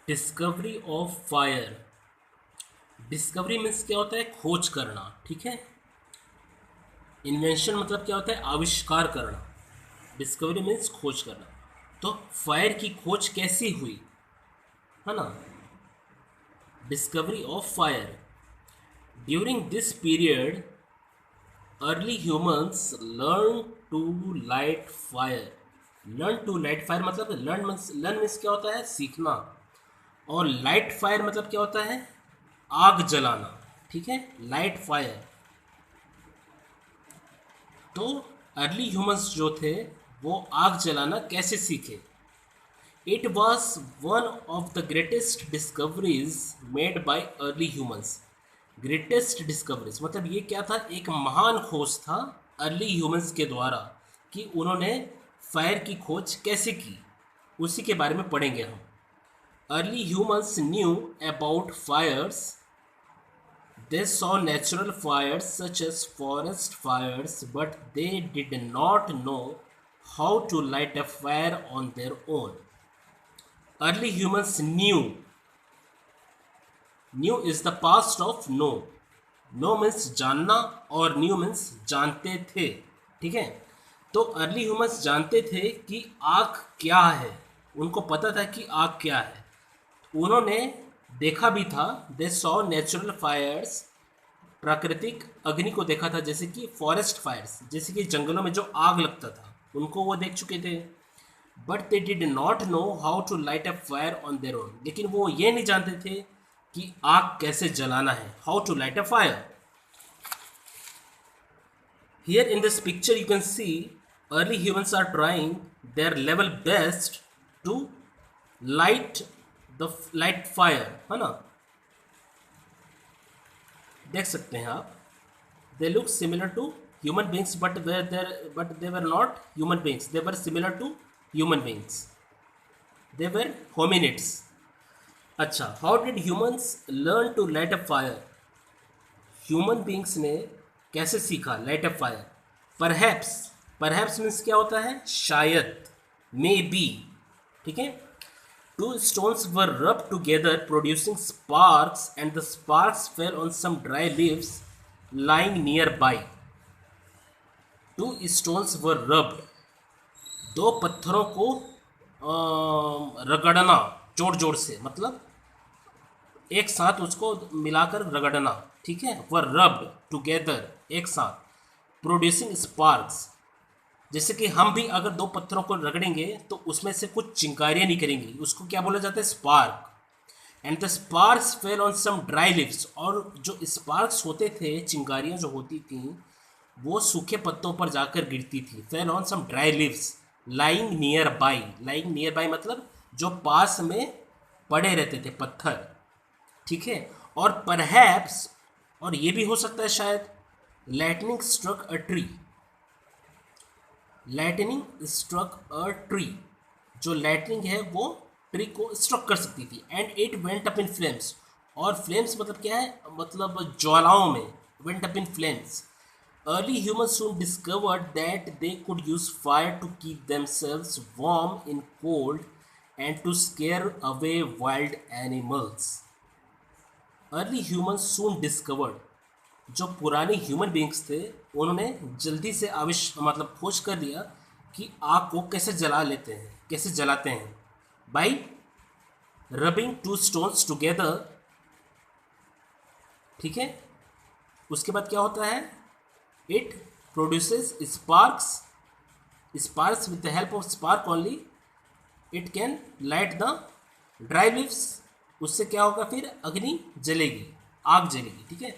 Discovery of fire. Discovery means क्या होता है? खोज करना। ठीक है। इन्वेंशन मतलब क्या होता है? आविष्कार करना। डिस्कवरी मीन्स खोज करना। तो फायर की खोज कैसी हुई, है ना? Discovery of fire. During this period early humans learn to light fire. Learn to light fire मतलब लर्न मीन्स क्या होता है? सीखना। और लाइट फायर मतलब क्या होता है? आग जलाना। ठीक है, लाइट फायर। तो अर्ली ह्यूमंस जो थे वो आग जलाना कैसे सीखे? It was one of the greatest discoveries made by early humans. Greatest discoveries मतलब ये क्या था? एक महान खोज था अर्ली ह्यूमंस के द्वारा कि उन्होंने फायर की खोज कैसे की, उसी के बारे में पढ़ेंगे हम। Early humans knew about fires. They saw natural fires such as forest fires, but they did not know how to light a fire on their own. Early humans knew. Knew is the past of know. Know means जानना और new means जानते थे। ठीक है। तो early humans जानते थे कि आग क्या है, उनको पता था कि आग क्या है। उन्होंने देखा भी था। दे सॉ नेचुरल फायर्स, प्राकृतिक अग्नि को देखा था, जैसे कि फॉरेस्ट फायर्स, जैसे कि जंगलों में जो आग लगता था उनको वो देख चुके थे। But they did not know how to light a fire on their own. लेकिन वो ये नहीं जानते थे कि आग कैसे जलाना है, how to light a fire. Here in this picture you can see early humans are trying their level best to light the light fire, है ना? देख सकते हैं आप। They look similar to human beings, but they were not human beings. They were similar to human beings. They were hominids. अच्छा, how did humans learn to light a fire? Human beings ने कैसे सीखा light a fire? Perhaps, perhaps means क्या होता है? शायद, maybe, ठीक है? Two stones were rubbed together, producing sparks, and the sparks fell on some dry leaves lying nearby. Two stones were rubbed. दो पत्थरों को रगड़ना जोर जोर से, मतलब एक साथ उसको मिलाकर रगड़ना। ठीक है, वह रब्ड टुगेदर, एक साथ। प्रोड्यूसिंग स्पार्क्स, जैसे कि हम भी अगर दो पत्थरों को रगड़ेंगे तो उसमें से कुछ चिंगारियां निकलेंगी, उसको क्या बोला जाता है? Spark. And the sparks fell on some dry leaves, और जो स्पार्क्स होते थे, चिंगारियां जो होती थी, वो सूखे पत्तों पर जाकर गिरती थी। Fell on some dry leaves lying nearby. Lying nearby मतलब जो पास में पड़े रहते थे पत्थर। ठीक है। और परहैप्स, और ये भी हो सकता है शायद, lightning struck a tree. Lightning struck a tree, जो लाइटनिंग है वो ट्री को स्ट्रक कर सकती थी। And it went up in flames, और फ्लेम्स मतलब क्या है? मतलब ज्वालाओं में। Went up in flames. Early humans soon discovered that they could use fire to keep themselves warm in cold and to scare away wild animals. Early humans soon discovered, जो पुराने human beings थे उन्होंने जल्दी से मतलब खोज कर लिया कि आग को कैसे जला लेते हैं, कैसे जलाते हैं। By rubbing two stones together. ठीक है। उसके बाद क्या होता है? It produces sparks. Sparks, with the help of spark only it can light the dry leaves. उससे क्या होगा? फिर अग्नि जलेगी, आग जलेगी। ठीक है।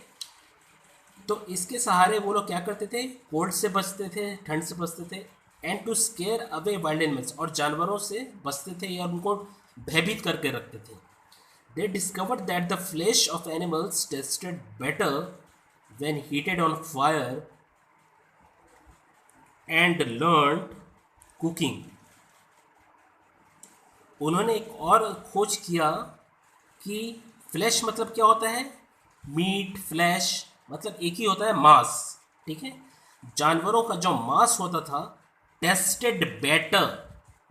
तो इसके सहारे वो लोग क्या करते थे? कोल्ड से बचते थे, ठंड से बचते थे। And to scare away wild animals, और जानवरों से बचते थे या उनको भयभीत करके रखते थे। दे discovered that the flash of animals tested better when heated on fire and learned cooking. उन्होंने एक और खोज किया कि फ्लैश मतलब क्या होता है? मीट। फ्लैश मतलब एक ही होता है, मांस। ठीक है। जानवरों का जो मांस होता था, टेस्टेड बेटर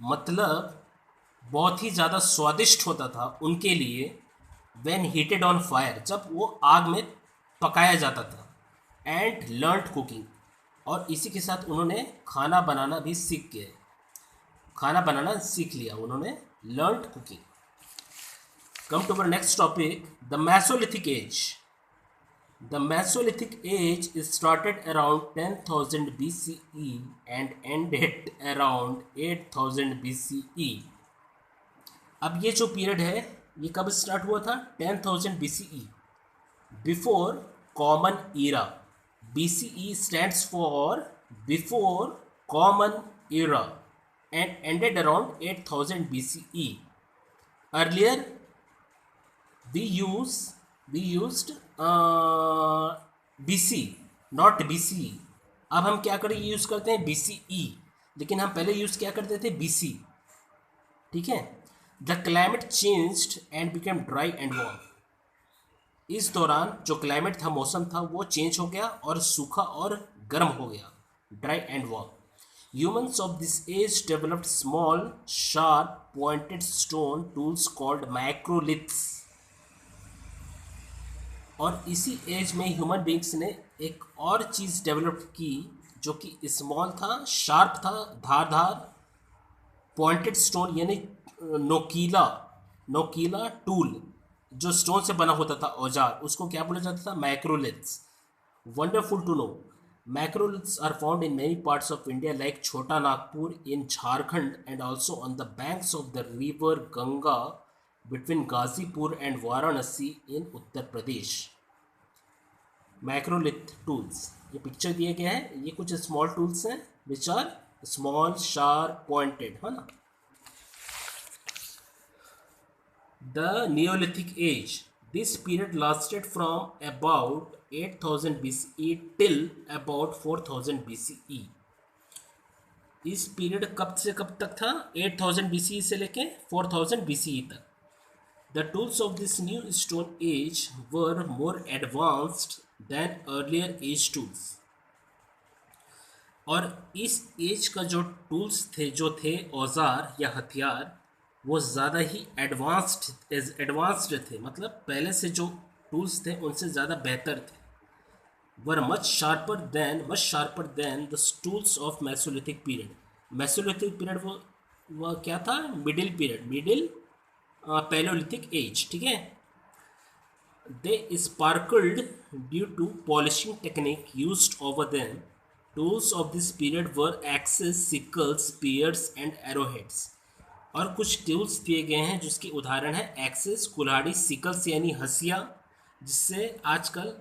मतलब बहुत ही ज़्यादा स्वादिष्ट होता था उनके लिए व्हेन हीटेड ऑन फायर, जब वो आग में पकाया जाता था, एंड लर्नड कुकिंग, और इसी के साथ उन्होंने खाना बनाना भी सीख लिया उन्होंने, learned cooking. Come to our next topic, the Mesolithic age. The Mesolithic age started around 10,000 BCE and ended around 8,000 BCE. अब ये जो पीरियड है ये कब स्टार्ट हुआ था? 10,000 BCE, before common era. BCE stands for before common era and ended around 8,000 BCE. Earlier we used BC, not BCE। अब हम क्या करें, यूज़ करते हैं BCE, लेकिन हम पहले यूज़ क्या करते थे? BC। ठीक है। The climate changed and became dry and warm. इस दौरान जो क्लाइमेट था, मौसम था, वो चेंज हो गया और सूखा और गर्म हो गया, dry and warm. Humans of this age developed small, sharp, pointed stone tools called macroliths। और इसी एज में ह्यूमन बींग्स ने एक और चीज़ डेवलप की जो कि स्मॉल था, शार्प था, धारदार, पॉइंटेड स्टोन यानी नोकीला टूल जो स्टोन से बना होता था, औजार, उसको क्या बोला जाता था? Macroliths. Wonderful to know, macroliths are found in many parts of India like Chota Nagpur in Jharkhand and also on the banks of the river Ganga between Ghazipur and Varanasi in Uttar Pradesh. Macrolith tools, ये पिक्चर दिए गया है, ये कुछ स्मॉल टूल्स हैं which are small, sharp, pointed, है ना। The neolithic age, this period lasted from about 8,000 BCE till about 4,000 BCE। इस पीरियड कब से कब तक था? 8,000 BCE से लेके 4,000 BCE तक। The tools of this new stone age were more advanced than earlier age tools। और इस एज का जो टूल्स थे, औजार या हथियार, वो ज़्यादा ही एडवांस्ड थे, मतलब पहले से जो टूल्स थे उनसे ज़्यादा बेहतर थे। Were much sharper than the tools of mesolithic period. Mesolithic period वो क्या था? Middle palaeolithic age. ठीक है। They sparkled due to polishing technique used over them. Tools of this period were axes, sickles, spears and arrowheads. और कुछ tools दिए गए हैं जिसके उदाहरण है एक्सेस, कुल्हाड़ी, सिकल्स यानी हंसिया, जिससे आजकल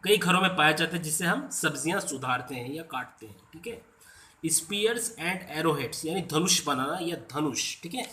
कई घरों में पाया जाता है, जिससे हम सब्जियां सुधारते हैं या काटते हैं। ठीक है। स्पीयर्स एंड एरोहेड्स यानी धनुष बनाना या धनुष। ठीक है।